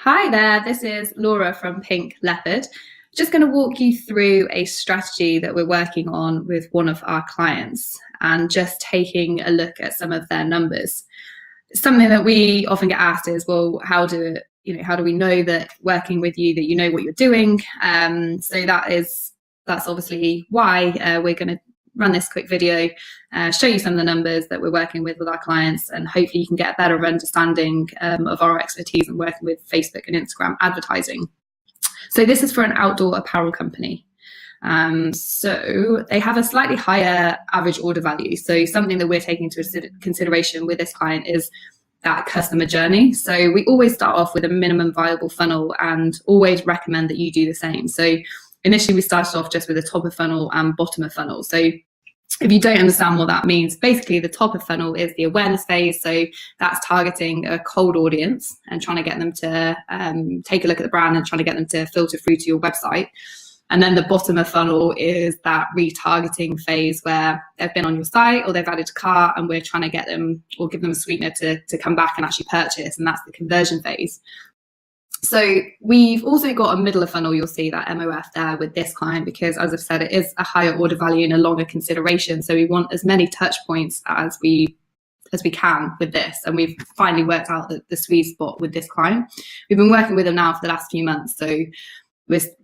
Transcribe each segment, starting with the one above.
Hi there, this is Laura from Pink Leopard. Just going to walk you through a strategy that we're working on with one of our clients and just taking a look at some of their numbers. Something that we often get asked is, well, how do we know that working with you, that you know what you're doing? So that's obviously why we're going to run this quick video, show you some of the numbers that we're working with our clients, and hopefully you can get a better understanding of our expertise in working with Facebook and Instagram advertising. So this is for an outdoor apparel company. So they have a slightly higher average order value. So something that we're taking into consideration with this client is that customer journey. So we always start off with a minimum viable funnel and always recommend that you do the same. So initially we started off just with a top of funnel and bottom of funnel. So if you don't understand what that means, basically the top of funnel is the awareness phase. So that's targeting a cold audience and trying to get them to take a look at the brand and trying to get them to filter through to your website. And then the bottom of funnel is that retargeting phase where they've been on your site or they've added to cart and we're trying to get them or give them a sweetener to come back and actually purchase. And that's the conversion phase. So we've also got a middle of funnel, you'll see that MOF there with this client, because as I've said, it is a higher order value and a longer consideration. So we want as many touch points as we can with this. And we've finally worked out the sweet spot with this client. We've been working with them now for the last few months. So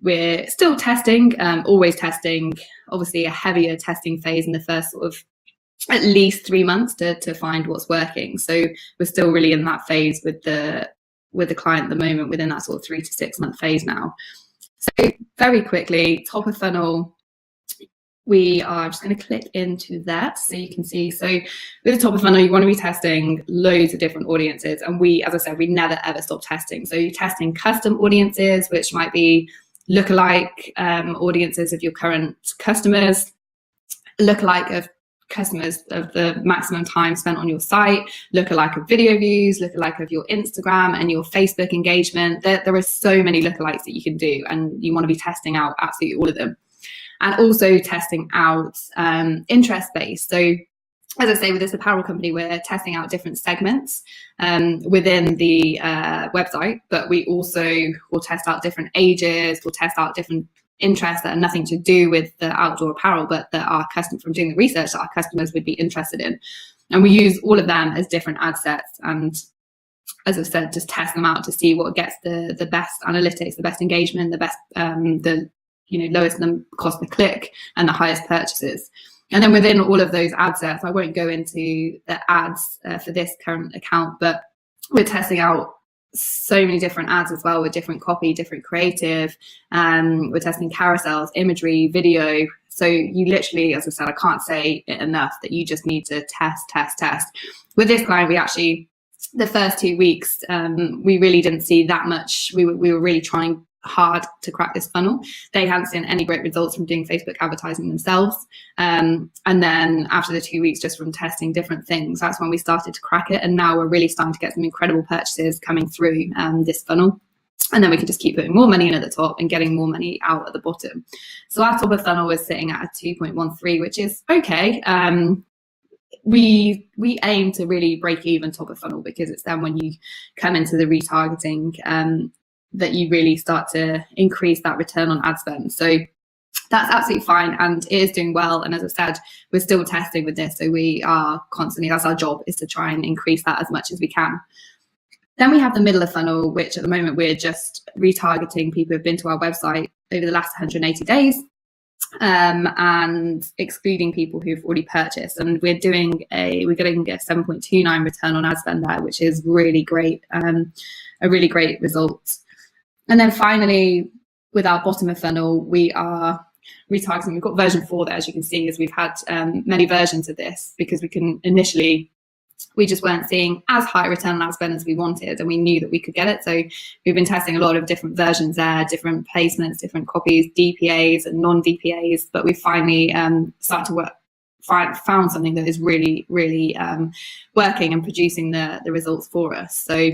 we're still testing, always testing, obviously a heavier testing phase in the first sort of at least 3 months to find what's working. So we're still really in that phase with the client at the moment, within that sort of 3 to 6 month phase now. So very quickly, top of funnel, we are just going to click into that so you can see. So with the top of funnel, you want to be testing loads of different audiences. And we, as I said, we never ever stop testing. So you're testing custom audiences, which might be lookalike audiences of your current customers, lookalike of customers of the maximum time spent on your site, lookalike of video views, lookalike of your Instagram and your Facebook engagement. There are so many lookalikes that you can do, and you want to be testing out absolutely all of them. And also testing out interest-based. So as I say, with this apparel company, we're testing out different segments within the website, but we also will test out different ages, we'll test out different interests that are nothing to do with the outdoor apparel, but that our customers, from doing the research, that our customers would be interested in. And we use all of them as different ad sets. And as I said, just test them out to see what gets the best analytics, the best engagement, the best, lowest cost per click and the highest purchases. And then within all of those ad sets, I won't go into the ads for this current account, but we're testing out so many different ads as well with different copy, different creative. We're testing carousels, imagery, video. So you literally, as I said, I can't say it enough that you just need to test. With this client, we actually, the first 2 weeks, we really didn't see that much. We were really trying hard to crack this funnel. They hadn't seen any great results from doing Facebook advertising themselves. And then after the 2 weeks, just from testing different things, that's when we started to crack it. And now we're really starting to get some incredible purchases coming through this funnel. And then we can just keep putting more money in at the top and getting more money out at the bottom. So our top of funnel is sitting at a 2.13, which is okay. We aim to really break even top of funnel, because it's then when you come into the retargeting that you really start to increase that return on ad spend. So that's absolutely fine, and it is doing well. And as I said, we're still testing with this. So we are constantly, that's our job, is to try and increase that as much as we can. Then we have the middle of funnel, which at the moment we're just retargeting people who've been to our website over the last 180 days and excluding people who've already purchased. And we're getting a 7.29 return on ad spend there, which is really great, a really great result. And then finally, with our bottom of funnel, we are retargeting. We've got version 4 there, as you can see, as we've had many versions of this, because we just weren't seeing as high a return on ad spend as we wanted, and we knew that we could get it. So we've been testing a lot of different versions there, different placements, different copies, DPAs and non-DPAs, but we finally started to found something that is really, really working and producing the results for us. So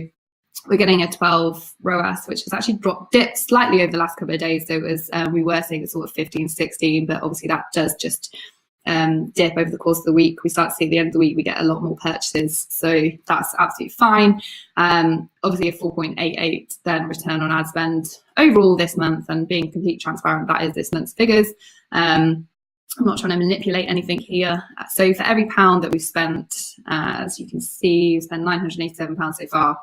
we're getting a 12 ROAS, which has actually dipped slightly over the last couple of days. So it was, we were seeing a sort of 15, 16, but obviously that does just dip over the course of the week. We start to see at the end of the week, we get a lot more purchases. So that's absolutely fine. Obviously a 4.88 then return on ad spend overall this month, and being completely transparent, that is this month's figures. I'm not trying to manipulate anything here. So for every pound that we've spent, as you can see, we've spent £987 so far.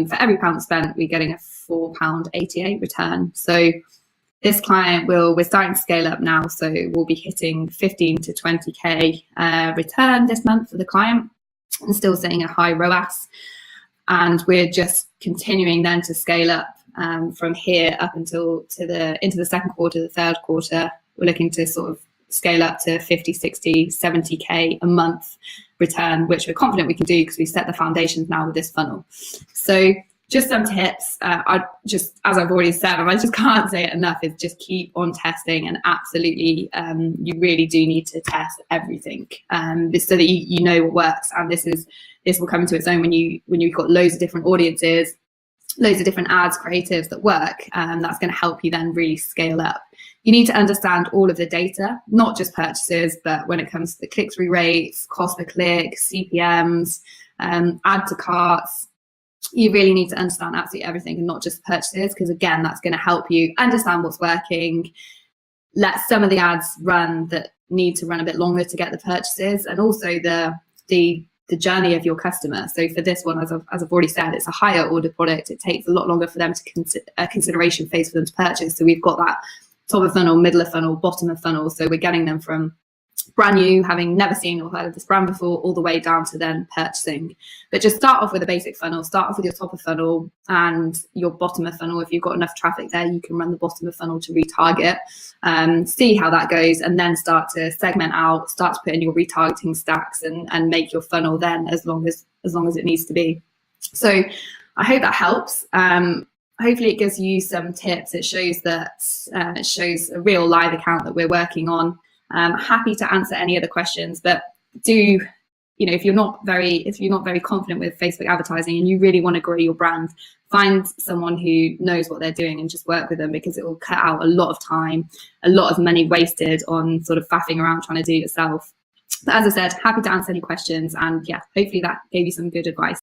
For every pound spent, we're getting a £4.88 return. So this client we're starting to scale up now. So we'll be hitting 15 to 20K return this month for the client, and still seeing a high ROAS. And we're just continuing then to scale up from here up until into the second quarter, the third quarter. We're looking to sort of scale up to 50, 60, 70K a month return, which we're confident we can do because we've set the foundations now with this funnel. So just some tips. I just, as I've already said, and I just can't say it enough, is just keep on testing, and absolutely, you really do need to test everything so that you know what works. And this will come into its own when you've got loads of different audiences, loads of different ads, creatives that work. That's going to help you then really scale up. You need to understand all of the data, not just purchases, but when it comes to the click-through rates, cost per click, CPMs, add to carts. You really need to understand absolutely everything and not just purchases, because again, that's going to help you understand what's working. Let some of the ads run that need to run a bit longer to get the purchases, and also the journey of your customer. So for this one, as I've already said, it's a higher order product. It takes a lot longer for them to consideration phase for them to purchase. So we've got that top of funnel, middle of funnel, bottom of funnel. So we're getting them from brand new, having never seen or heard of this brand before, all the way down to then purchasing. But just start off with a basic funnel, start off with your top of funnel and your bottom of funnel. If you've got enough traffic there, you can run the bottom of funnel to retarget, see how that goes, and then start to segment out, start to put in your retargeting stacks and make your funnel then as long as it needs to be. So I hope that helps. Hopefully it gives you some tips. It shows that it shows a real live account that we're working on. Happy to answer any other questions, but if you're not very confident with Facebook advertising and you really want to grow your brand, find someone who knows what they're doing and just work with them, because it will cut out a lot of time, a lot of money wasted on sort of faffing around trying to do it yourself. But as I said, happy to answer any questions, and yeah, hopefully that gave you some good advice.